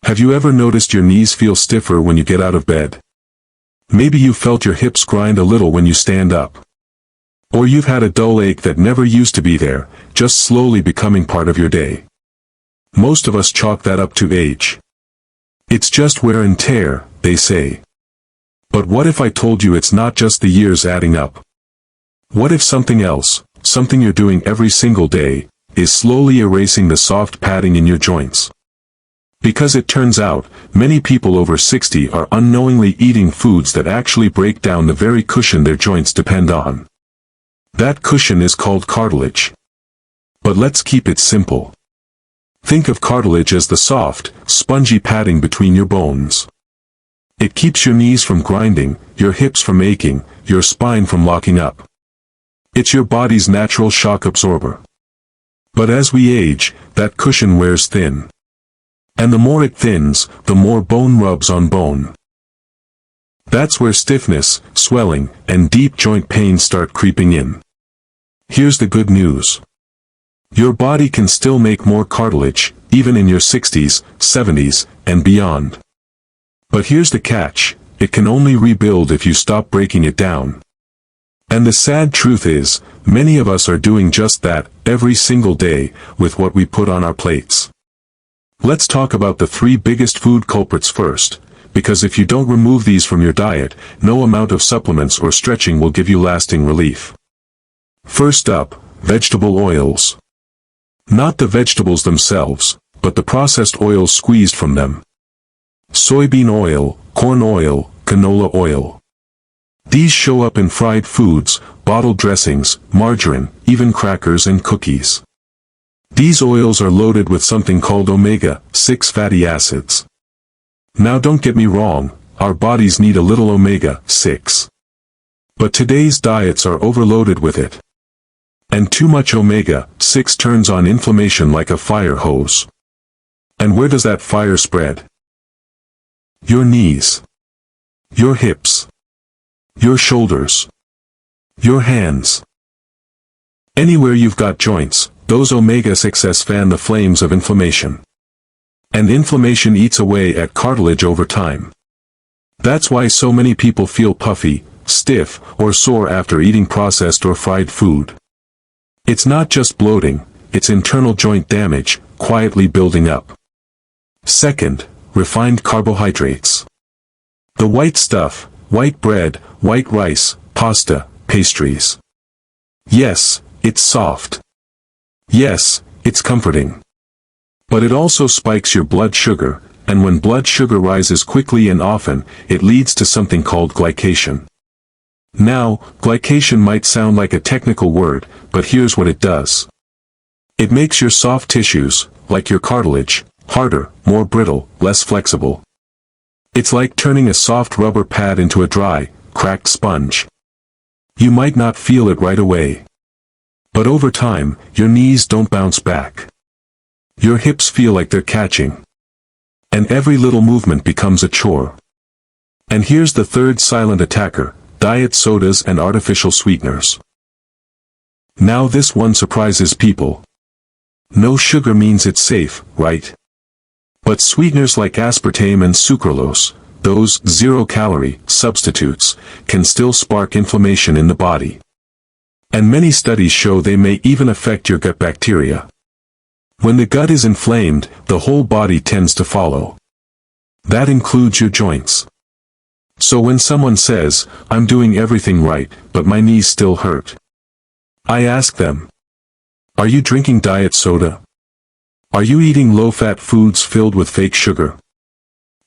Have you ever noticed your knees feel stiffer when you get out of bed? Maybe you felt your hips grind a little when you stand up. Or you've had a dull ache that never used to be there, just slowly becoming part of your day. Most of us chalk that up to age. It's just wear and tear, they say. But what if I told you it's not just the years adding up? What if something else, something you're doing every single day, is slowly erasing the soft padding in your joints? Because it turns out, many people over 60 are unknowingly eating foods that actually break down the very cushion their joints depend on. That cushion is called cartilage. But let's keep it simple. Think of cartilage as the soft, spongy padding between your bones. It keeps your knees from grinding, your hips from aching, your spine from locking up. It's your body's natural shock absorber. But as we age, that cushion wears thin. And the more it thins, the more bone rubs on bone. That's where stiffness, swelling, and deep joint pain start creeping in. Here's the good news. Your body can still make more cartilage, even in your 60s, 70s, and beyond. But here's the catch, it can only rebuild if you stop breaking it down. And the sad truth is, many of us are doing just that, every single day, with what we put on our plates. Let's talk about the 3 biggest food culprits first, because if you don't remove these from your diet, no amount of supplements or stretching will give you lasting relief. First up, vegetable oils. Not the vegetables themselves, but the processed oils squeezed from them. Soybean oil, corn oil, canola oil. These show up in fried foods, bottled dressings, margarine, even crackers and cookies. These oils are loaded with something called omega-6 fatty acids. Now don't get me wrong, our bodies need a little omega-6. But today's diets are overloaded with it. And too much omega-6 turns on inflammation like a fire hose. And where does that fire spread? Your knees. Your hips. Your shoulders. Your hands. Anywhere you've got joints, those omega-6s fan the flames of inflammation. And inflammation eats away at cartilage over time. That's why so many people feel puffy, stiff, or sore after eating processed or fried food. It's not just bloating, it's internal joint damage, quietly building up. Second, refined carbohydrates. The white stuff, white bread, white rice, pasta, pastries. Yes, it's soft. Yes, it's comforting. But it also spikes your blood sugar, and when blood sugar rises quickly and often, it leads to something called glycation. Now, glycation might sound like a technical word, but here's what it does. It makes your soft tissues, like your cartilage, harder, more brittle, less flexible. It's like turning a soft rubber pad into a dry, cracked sponge. You might not feel it right away. But over time, your knees don't bounce back. Your hips feel like they're catching. And every little movement becomes a chore. And here's the third silent attacker, diet sodas and artificial sweeteners. Now this one surprises people. No sugar means it's safe, right? But sweeteners like aspartame and sucralose, those zero-calorie substitutes, can still spark inflammation in the body. And many studies show they may even affect your gut bacteria. When the gut is inflamed, the whole body tends to follow. That includes your joints. So when someone says, "I'm doing everything right, but my knees still hurt," I ask them, are you drinking diet soda? Are you eating low-fat foods filled with fake sugar?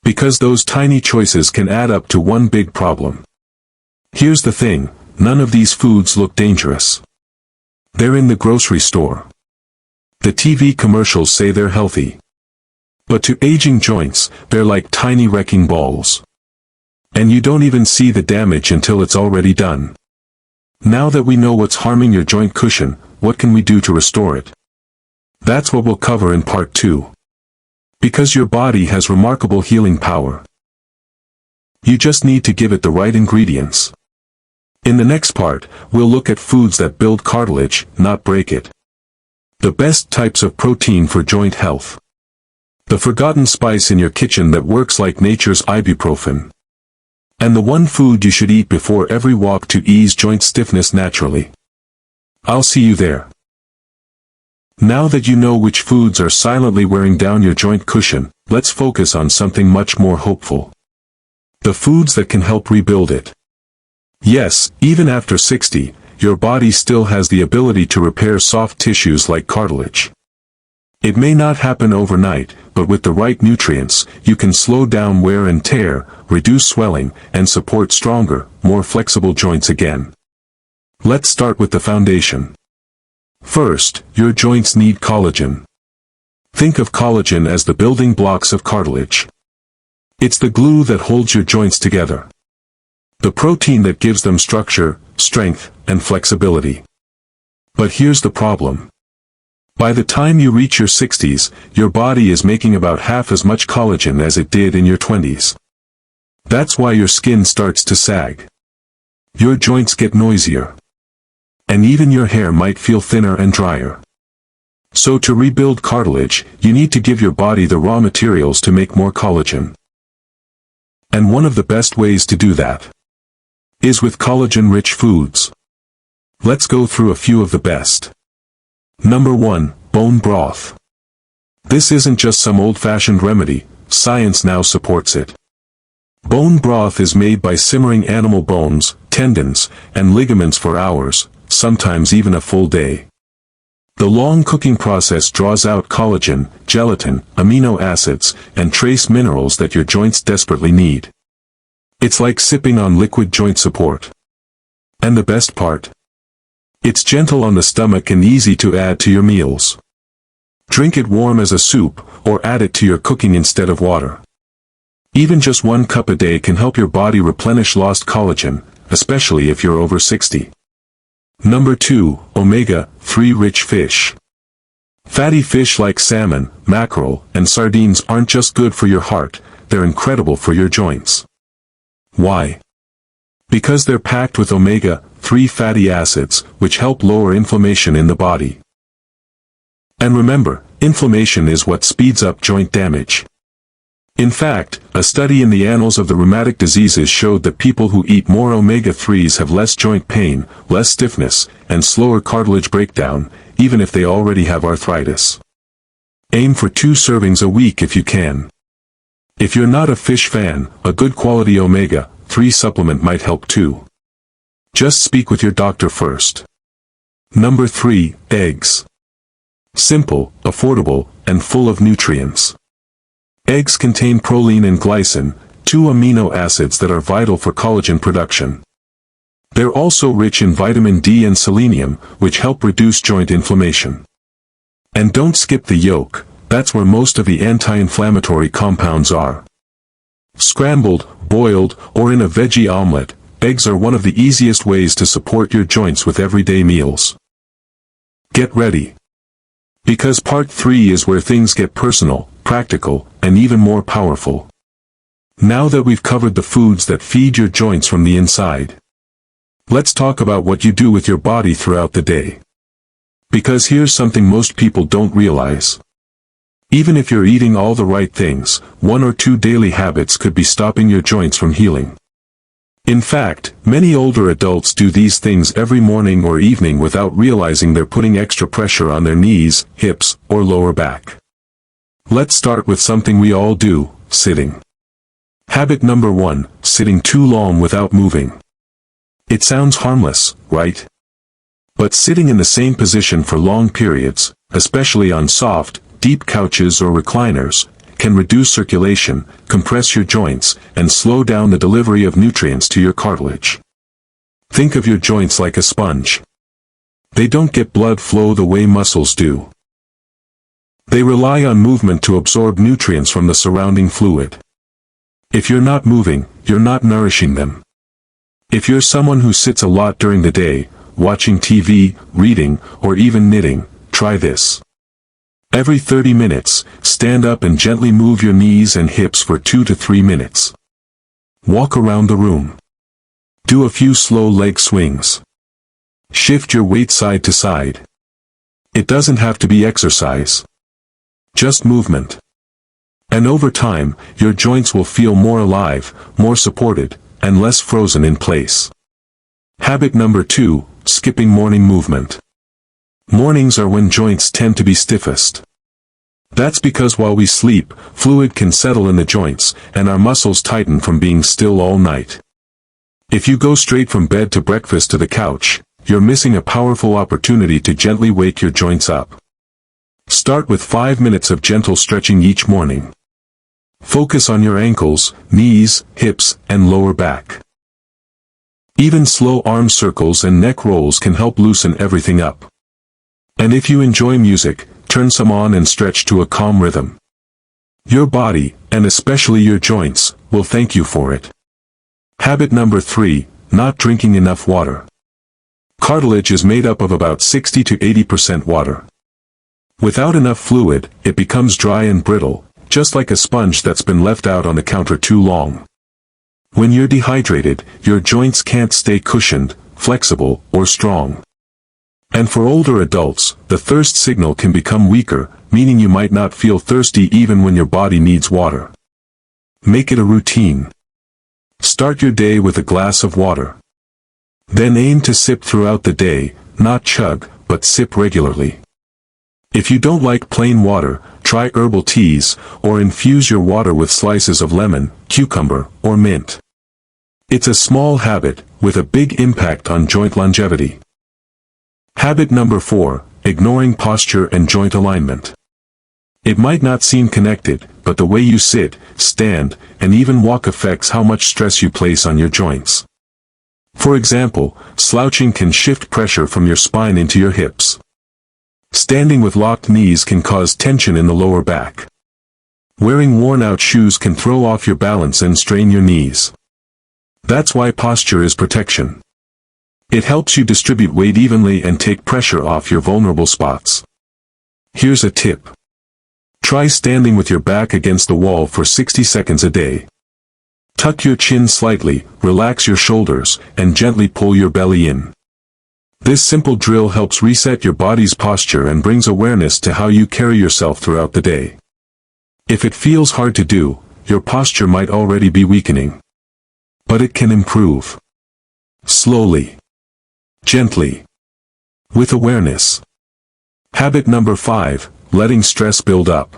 Because those tiny choices can add up to one big problem. Here's the thing, none of these foods look dangerous. They're in the grocery store. The TV commercials say they're healthy. But to aging joints, they're like tiny wrecking balls. And you don't even see the damage until it's already done. Now that we know what's harming your joint cushion, what can we do to restore it? That's what we'll cover in part 2. Because your body has remarkable healing power. You just need to give it the right ingredients. In the next part, we'll look at foods that build cartilage, not break it. The best types of protein for joint health. The forgotten spice in your kitchen that works like nature's ibuprofen. And the one food you should eat before every walk to ease joint stiffness naturally. I'll see you there. Now that you know which foods are silently wearing down your joint cushion, let's focus on something much more hopeful. The foods that can help rebuild it. Yes, even after 60, your body still has the ability to repair soft tissues like cartilage. It may not happen overnight, but with the right nutrients, you can slow down wear and tear, reduce swelling, and support stronger, more flexible joints again. Let's start with the foundation. First, your joints need collagen. Think of collagen as the building blocks of cartilage. It's the glue that holds your joints together. The protein that gives them structure, strength, and flexibility. But here's the problem. By the time you reach your 60s, your body is making about half as much collagen as it did in your 20s. That's why your skin starts to sag. Your joints get noisier. And even your hair might feel thinner and drier. So to rebuild cartilage, you need to give your body the raw materials to make more collagen. And one of the best ways to do that is with collagen-rich foods. Let's go through a few of the best. Number 1, bone broth. This isn't just some old-fashioned remedy, science now supports it. Bone broth is made by simmering animal bones, tendons, and ligaments for hours, sometimes even a full day. The long cooking process draws out collagen, gelatin, amino acids, and trace minerals that your joints desperately need. It's like sipping on liquid joint support. And the best part? It's gentle on the stomach and easy to add to your meals. Drink it warm as a soup, or add it to your cooking instead of water. Even just 1 cup a day can help your body replenish lost collagen, especially if you're over 60. Number 2, omega-3 rich fish. Fatty fish like salmon, mackerel, and sardines aren't just good for your heart, they're incredible for your joints. Why? Because they're packed with omega-3 fatty acids, which help lower inflammation in the body. And remember, inflammation is what speeds up joint damage. In fact, a study in the Annals of the Rheumatic Diseases showed that people who eat more omega-3s have less joint pain, less stiffness, and slower cartilage breakdown, even if they already have arthritis. Aim for 2 servings a week if you can. If you're not a fish fan, a good quality omega-3 supplement might help too. Just speak with your doctor first. Number 3, eggs. Simple, affordable, and full of nutrients. Eggs contain proline and glycine, 2 amino acids that are vital for collagen production. They're also rich in vitamin D and selenium, which help reduce joint inflammation. And don't skip the yolk, that's where most of the anti-inflammatory compounds are. Scrambled, boiled, or in a veggie omelet, eggs are one of the easiest ways to support your joints with everyday meals. Get ready. Because part 3 is where things get personal, practical, and even more powerful. Now that we've covered the foods that feed your joints from the inside, let's talk about what you do with your body throughout the day. Because here's something most people don't realize. Even if you're eating all the right things, 1 or 2 daily habits could be stopping your joints from healing. In fact, many older adults do these things every morning or evening without realizing they're putting extra pressure on their knees, hips, or lower back. Let's start with something we all do, sitting. Habit number 1, sitting too long without moving. It sounds harmless, right? But sitting in the same position for long periods, especially on soft, deep couches or recliners, can reduce circulation, compress your joints, and slow down the delivery of nutrients to your cartilage. Think of your joints like a sponge. They don't get blood flow the way muscles do. They rely on movement to absorb nutrients from the surrounding fluid. If you're not moving, you're not nourishing them. If you're someone who sits a lot during the day, watching TV, reading, or even knitting, try this. Every 30 minutes, stand up and gently move your knees and hips for 2 to 3 minutes. Walk around the room. Do a few slow leg swings. Shift your weight side to side. It doesn't have to be exercise. Just movement. And over time, your joints will feel more alive, more supported, and less frozen in place. Habit number 2, skipping morning movement. Mornings are when joints tend to be stiffest. That's because while we sleep, fluid can settle in the joints, and our muscles tighten from being still all night. If you go straight from bed to breakfast to the couch, you're missing a powerful opportunity to gently wake your joints up. Start with 5 minutes of gentle stretching each morning. Focus on your ankles, knees, hips, and lower back. Even slow arm circles and neck rolls can help loosen everything up. And if you enjoy music, turn some on and stretch to a calm rhythm. Your body, and especially your joints, will thank you for it. Habit number 3, not drinking enough water. Cartilage is made up of about 60 to 80% water. Without enough fluid, it becomes dry and brittle, just like a sponge that's been left out on the counter too long. When you're dehydrated, your joints can't stay cushioned, flexible, or strong. And for older adults, the thirst signal can become weaker, meaning you might not feel thirsty even when your body needs water. Make it a routine. Start your day with a glass of water. Then aim to sip throughout the day, not chug, but sip regularly. If you don't like plain water, try herbal teas, or infuse your water with slices of lemon, cucumber, or mint. It's a small habit, with a big impact on joint longevity. Habit number 4, ignoring posture and joint alignment. It might not seem connected, but the way you sit, stand, and even walk affects how much stress you place on your joints. For example, slouching can shift pressure from your spine into your hips. Standing with locked knees can cause tension in the lower back. Wearing worn-out shoes can throw off your balance and strain your knees. That's why posture is protection. It helps you distribute weight evenly and take pressure off your vulnerable spots. Here's a tip. Try standing with your back against the wall for 60 seconds a day. Tuck your chin slightly, relax your shoulders, and gently pull your belly in. This simple drill helps reset your body's posture and brings awareness to how you carry yourself throughout the day. If it feels hard to do, your posture might already be weakening. But it can improve. Slowly. Gently. With awareness. Habit number 5, letting stress build up.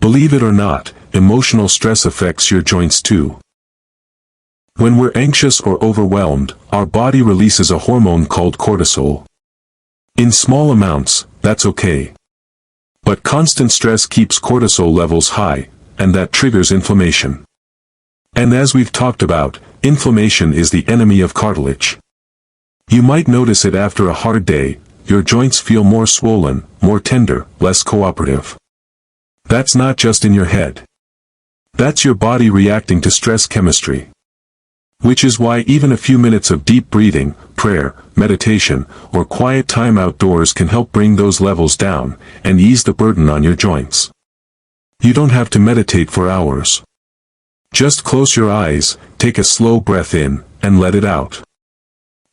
Believe it or not, emotional stress affects your joints too. When we're anxious or overwhelmed, our body releases a hormone called cortisol. In small amounts, that's okay. But constant stress keeps cortisol levels high, and that triggers inflammation. And as we've talked about, inflammation is the enemy of cartilage. You might notice it after a hard day, your joints feel more swollen, more tender, less cooperative. That's not just in your head. That's your body reacting to stress chemistry. Which is why even a few minutes of deep breathing, prayer, meditation, or quiet time outdoors can help bring those levels down, and ease the burden on your joints. You don't have to meditate for hours. Just close your eyes, take a slow breath in, and let it out.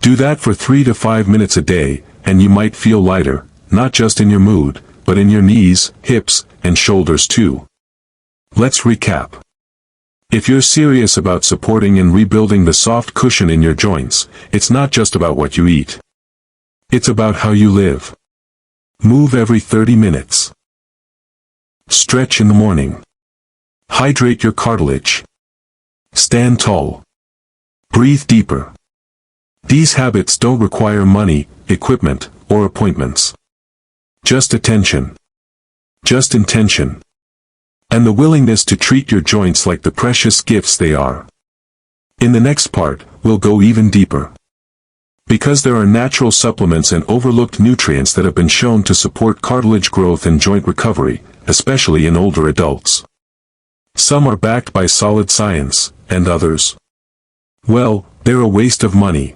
Do that for 3 to 5 minutes a day, and you might feel lighter, not just in your mood, but in your knees, hips, and shoulders too. Let's recap. If you're serious about supporting and rebuilding the soft cushion in your joints, it's not just about what you eat. It's about how you live. Move every 30 minutes. Stretch in the morning. Hydrate your cartilage. Stand tall. Breathe deeper. These habits don't require money, equipment, or appointments. Just attention. Just intention. And the willingness to treat your joints like the precious gifts they are. In the next part, we'll go even deeper. Because there are natural supplements and overlooked nutrients that have been shown to support cartilage growth and joint recovery, especially in older adults. Some are backed by solid science, and others, well, they're a waste of money.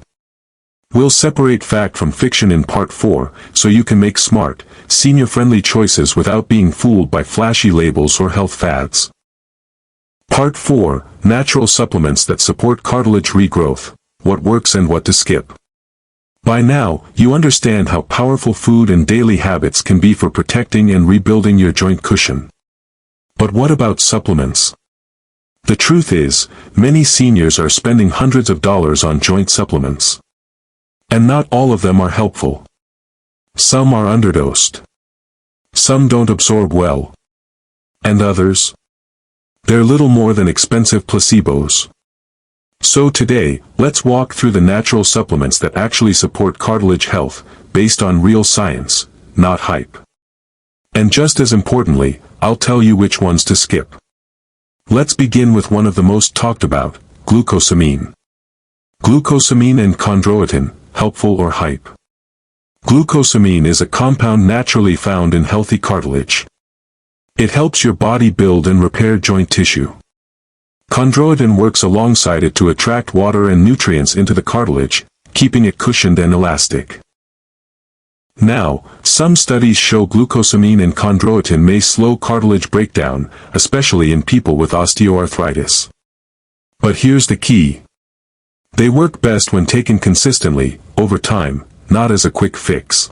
We'll separate fact from fiction in part 4, so you can make smart, senior-friendly choices without being fooled by flashy labels or health fads. Part 4, Natural Supplements that Support Cartilage Regrowth, What Works and What to Skip. By now, you understand how powerful food and daily habits can be for protecting and rebuilding your joint cushion. But what about supplements? The truth is, many seniors are spending hundreds of dollars on joint supplements. And not all of them are helpful. Some are underdosed. Some don't absorb well. And others? They're little more than expensive placebos. So today, let's walk through the natural supplements that actually support cartilage health, based on real science, not hype. And just as importantly, I'll tell you which ones to skip. Let's begin with one of the most talked about, glucosamine. Glucosamine and chondroitin, helpful or hype? Glucosamine is a compound naturally found in healthy cartilage. It helps your body build and repair joint tissue. Chondroitin works alongside it to attract water and nutrients into the cartilage, keeping it cushioned and elastic. Now, some studies show glucosamine and chondroitin may slow cartilage breakdown, especially in people with osteoarthritis. But here's the key. They work best when taken consistently, over time, not as a quick fix.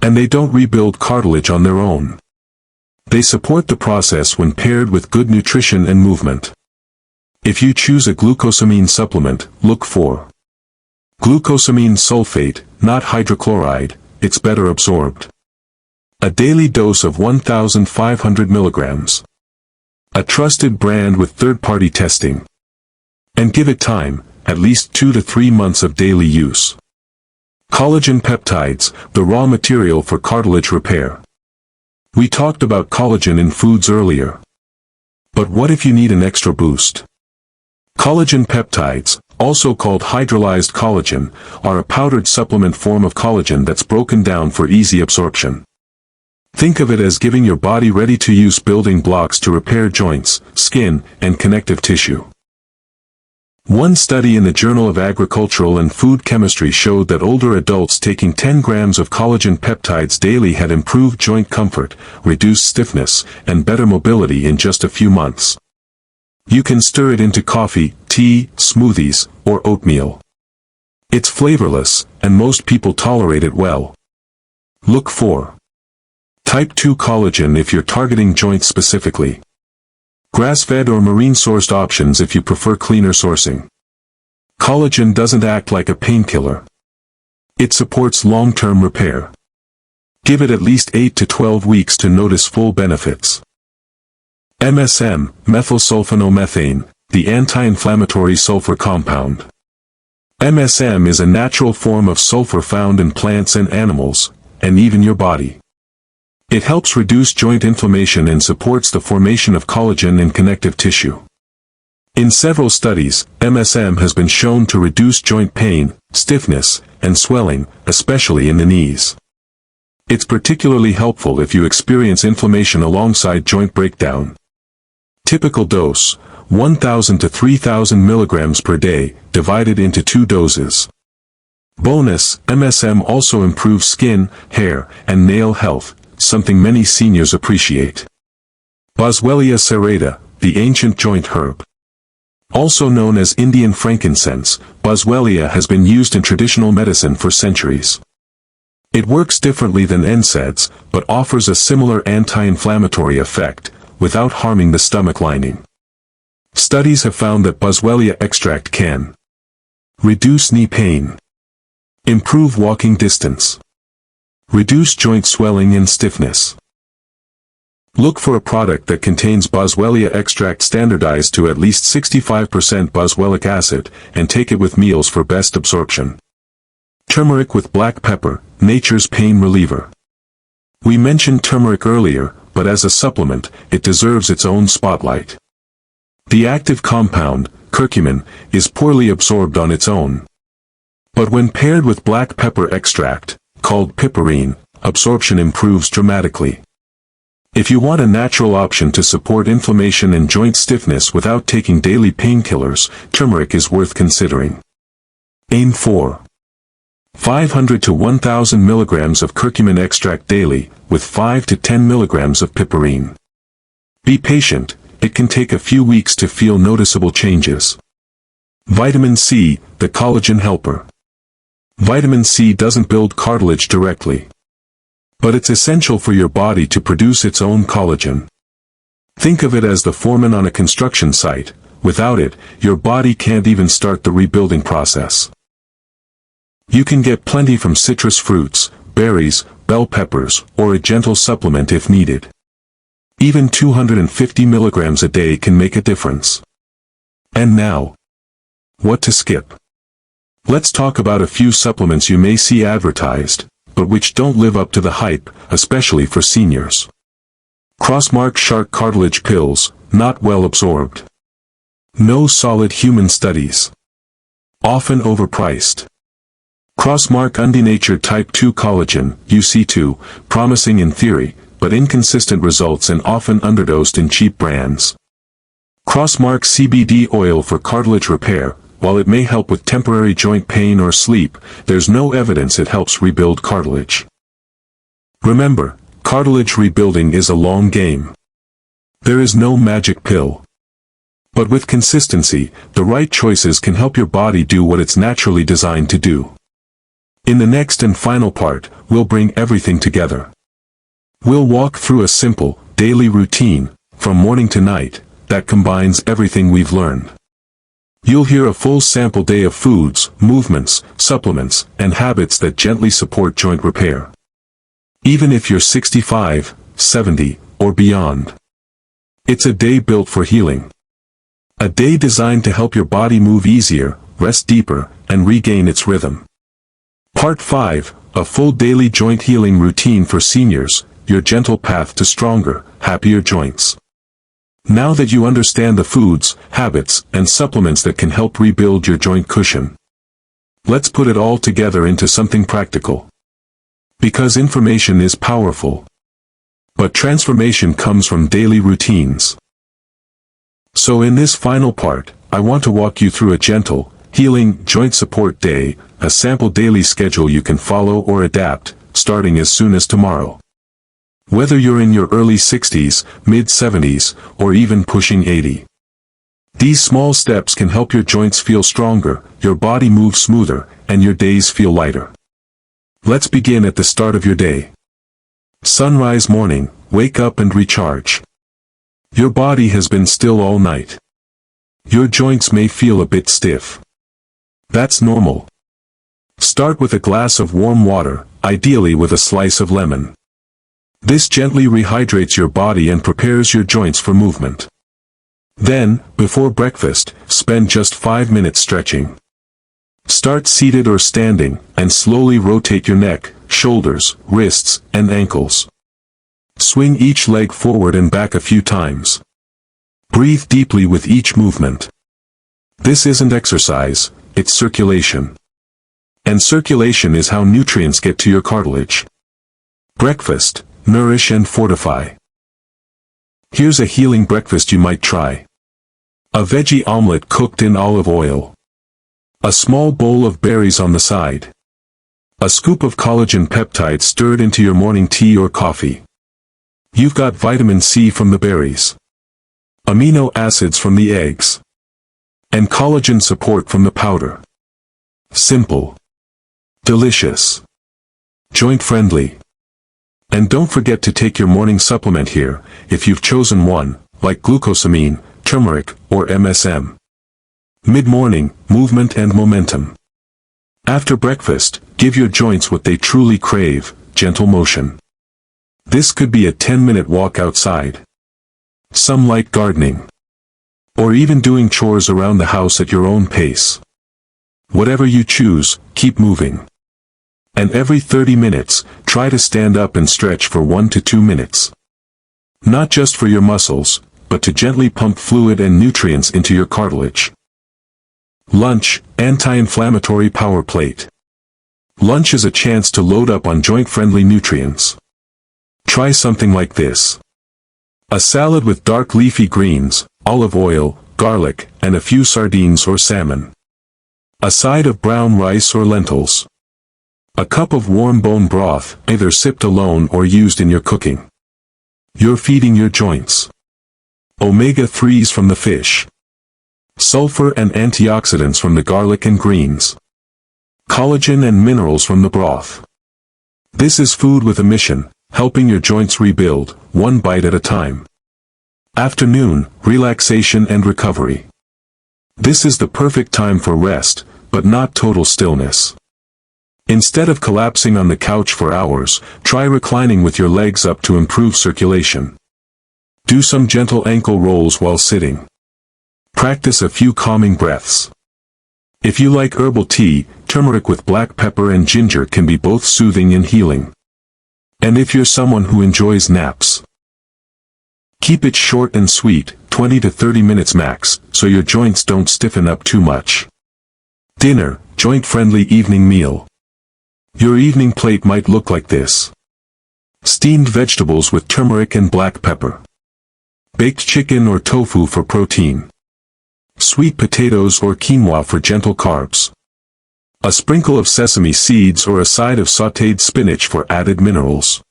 And they don't rebuild cartilage on their own. They support the process when paired with good nutrition and movement. If you choose a glucosamine supplement, look for glucosamine sulfate, not hydrochloride. It's better absorbed. A daily dose of 1,500 milligrams. A trusted brand with third-party testing. And give it time, at least 2 to 3 months of daily use. Collagen peptides, the raw material for cartilage repair. We talked about collagen in foods earlier. But what if you need an extra boost? Collagen peptides, also called hydrolyzed collagen, are a powdered supplement form of collagen that's broken down for easy absorption. Think of it as giving your body ready-to-use building blocks to repair joints, skin, and connective tissue. One study in the Journal of Agricultural and Food Chemistry showed that older adults taking 10 grams of collagen peptides daily had improved joint comfort, reduced stiffness, and better mobility in just a few months. You can stir it into coffee, tea, smoothies, or oatmeal. It's flavorless, and most people tolerate it well. Look for Type 2 collagen if you're targeting joints specifically. Grass-fed or marine-sourced options if you prefer cleaner sourcing. Collagen doesn't act like a painkiller. It supports long-term repair. Give it at least 8 to 12 weeks to notice full benefits. MSM, methylsulfonomethane, the anti-inflammatory sulfur compound. MSM is a natural form of sulfur found in plants and animals, and even your body. It helps reduce joint inflammation and supports the formation of collagen in connective tissue. In several studies, MSM has been shown to reduce joint pain, stiffness, and swelling, especially in the knees. It's particularly helpful if you experience inflammation alongside joint breakdown. Typical dose, 1,000 to 3,000 milligrams per day, divided into 2 doses. Bonus, MSM also improves skin, hair, and nail health, something many seniors appreciate. Boswellia serrata, the ancient joint herb. Also known as Indian frankincense, Boswellia has been used in traditional medicine for centuries. It works differently than NSAIDs, but offers a similar anti-inflammatory effect, without harming the stomach lining. Studies have found that Boswellia extract can reduce knee pain, improve walking distance, reduce joint swelling and stiffness. Look for a product that contains Boswellia extract standardized to at least 65% boswellic acid, and take it with meals for best absorption. Turmeric with black pepper, nature's pain reliever. We mentioned turmeric earlier, but as a supplement, it deserves its own spotlight. The active compound, curcumin, is poorly absorbed on its own. But when paired with black pepper extract, called piperine, absorption improves dramatically. If you want a natural option to support inflammation and joint stiffness without taking daily painkillers, turmeric is worth considering. Aim for 500 to 1,000 milligrams of curcumin extract daily, with 5 to 10 milligrams of piperine. Be patient, it can take a few weeks to feel noticeable changes. Vitamin C, the collagen helper. Vitamin C doesn't build cartilage directly. But it's essential for your body to produce its own collagen. Think of it as the foreman on a construction site. Without it, your body can't even start the rebuilding process. You can get plenty from citrus fruits, berries, bell peppers, or a gentle supplement if needed. Even 250 milligrams a day can make a difference. And now, what to skip? Let's talk about a few supplements you may see advertised, but which don't live up to the hype, especially for seniors. Crossmark shark cartilage pills, not well absorbed. No solid human studies. Often overpriced. Crossmark undenatured type 2 collagen, UC2, promising in theory, but inconsistent results and often underdosed in cheap brands. Crossmark CBD oil for cartilage repair. While it may help with temporary joint pain or sleep, there's no evidence it helps rebuild cartilage. Remember, cartilage rebuilding is a long game. There is no magic pill. But with consistency, the right choices can help your body do what it's naturally designed to do. In the next and final part, we'll bring everything together. We'll walk through a simple, daily routine, from morning to night, that combines everything we've learned. You'll hear a full sample day of foods, movements, supplements, and habits that gently support joint repair. Even if you're 65, 70, or beyond. It's a day built for healing. A day designed to help your body move easier, rest deeper, and regain its rhythm. Part 5, a full daily joint healing routine for seniors, your gentle path to stronger, happier joints. Now that you understand the foods, habits, and supplements that can help rebuild your joint cushion, let's put it all together into something practical. Because information is powerful. But transformation comes from daily routines. So in this final part, I want to walk you through a gentle, healing, joint support day, a sample daily schedule you can follow or adapt, starting as soon as tomorrow. Whether you're in your early 60s, mid-70s, or even pushing 80. These small steps can help your joints feel stronger, your body move smoother, and your days feel lighter. Let's begin at the start of your day. Sunrise morning, wake up and recharge. Your body has been still all night. Your joints may feel a bit stiff. That's normal. Start with a glass of warm water, ideally with a slice of lemon. This gently rehydrates your body and prepares your joints for movement. Then, before breakfast, spend just 5 minutes stretching. Start seated or standing, and slowly rotate your neck, shoulders, wrists, and ankles. Swing each leg forward and back a few times. Breathe deeply with each movement. This isn't exercise, it's circulation. And circulation is how nutrients get to your cartilage. Breakfast, nourish and fortify. Here's a healing breakfast you might try. A veggie omelet cooked in olive oil. A small bowl of berries on the side. A scoop of collagen peptides stirred into your morning tea or coffee. You've got vitamin C from the berries. Amino acids from the eggs. And collagen support from the powder. Simple. Delicious. Joint-friendly. And don't forget to take your morning supplement here, if you've chosen one, like glucosamine, turmeric, or MSM. Mid-morning, movement and momentum. After breakfast, give your joints what they truly crave, gentle motion. This could be a 10-minute walk outside. Some like gardening. Or even doing chores around the house at your own pace. Whatever you choose, keep moving. And every 30 minutes, try to stand up and stretch for 1 to 2 minutes. Not just for your muscles, but to gently pump fluid and nutrients into your cartilage. Lunch, anti-inflammatory power plate. Lunch is a chance to load up on joint-friendly nutrients. Try something like this. A salad with dark leafy greens, olive oil, garlic, and a few sardines or salmon. A side of brown rice or lentils. A cup of warm bone broth, either sipped alone or used in your cooking. You're feeding your joints. Omega-3s from the fish. Sulfur and antioxidants from the garlic and greens. Collagen and minerals from the broth. This is food with a mission, helping your joints rebuild, one bite at a time. Afternoon, relaxation and recovery. This is the perfect time for rest, but not total stillness. Instead of collapsing on the couch for hours, try reclining with your legs up to improve circulation. Do some gentle ankle rolls while sitting. Practice a few calming breaths. If you like herbal tea, turmeric with black pepper and ginger can be both soothing and healing. And if you're someone who enjoys naps, keep it short and sweet, 20 to 30 minutes max, so your joints don't stiffen up too much. Dinner, joint-friendly evening meal. Your evening plate might look like this. Steamed vegetables with turmeric and black pepper. Baked chicken or tofu for protein. Sweet potatoes or quinoa for gentle carbs. A sprinkle of sesame seeds or a side of sautéed spinach for added minerals.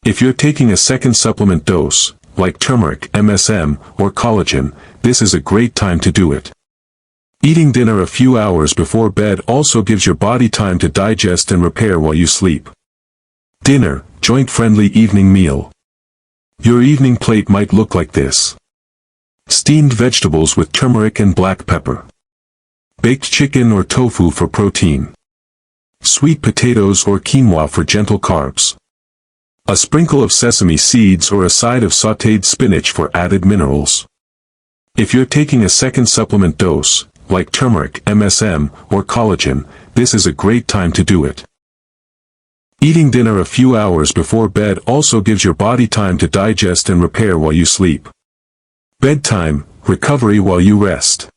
If you're taking a second supplement dose, like turmeric, MSM, or collagen, this is a great time to do it. Eating dinner a few hours before bed also gives your body time to digest and repair while you sleep. Dinner, joint-friendly evening meal. Your evening plate might look like this. Steamed vegetables with turmeric and black pepper. Baked chicken or tofu for protein. Sweet potatoes or quinoa for gentle carbs. A sprinkle of sesame seeds or a side of sautéed spinach for added minerals. If you're taking a second supplement dose, like turmeric, MSM, or collagen, this is a great time to do it. Eating dinner a few hours before bed also gives your body time to digest and repair while you sleep. Bedtime, recovery while you rest.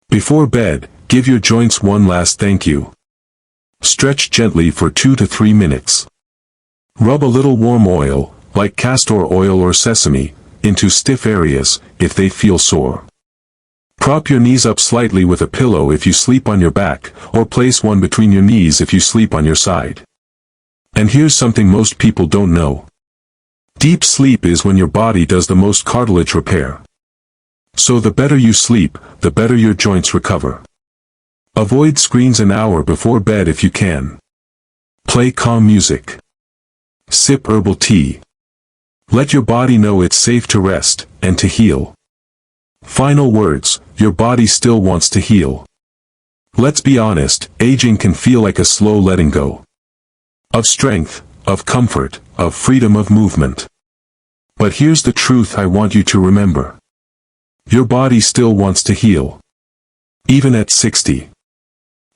Before bed, give your joints one last thank you. Stretch gently for 2 to 3 minutes. Rub a little warm oil, like castor oil or sesame, into stiff areas, if they feel sore. Prop your knees up slightly with a pillow if you sleep on your back, or place one between your knees if you sleep on your side. And here's something most people don't know. Deep sleep is when your body does the most cartilage repair. So the better you sleep, the better your joints recover. Avoid screens an hour before bed if you can. Play calm music. Sip herbal tea. Let your body know it's safe to rest, and to heal. Final words, your body still wants to heal. Let's be honest, aging can feel like a slow letting go. Of strength, of comfort, of freedom of movement. But here's the truth I want you to remember. Your body still wants to heal. Even at 60.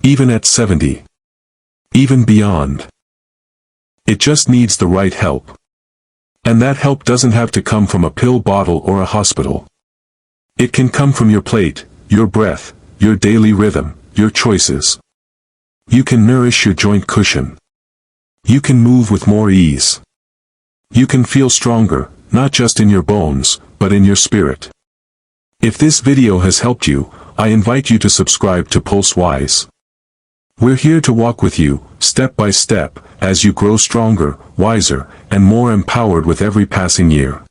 Even at 70. Even beyond. It just needs the right help. And that help doesn't have to come from a pill bottle or a hospital. It can come from your plate, your breath, your daily rhythm, your choices. You can nourish your joint cushion. You can move with more ease. You can feel stronger, not just in your bones, but in your spirit. If this video has helped you, I invite you to subscribe to PulseWise. We're here to walk with you, step by step, as you grow stronger, wiser, and more empowered with every passing year.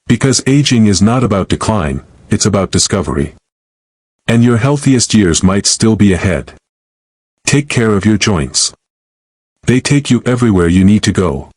Because aging is not about decline, it's about discovery. And your healthiest years might still be ahead. Take care of your joints. They take you everywhere you need to go.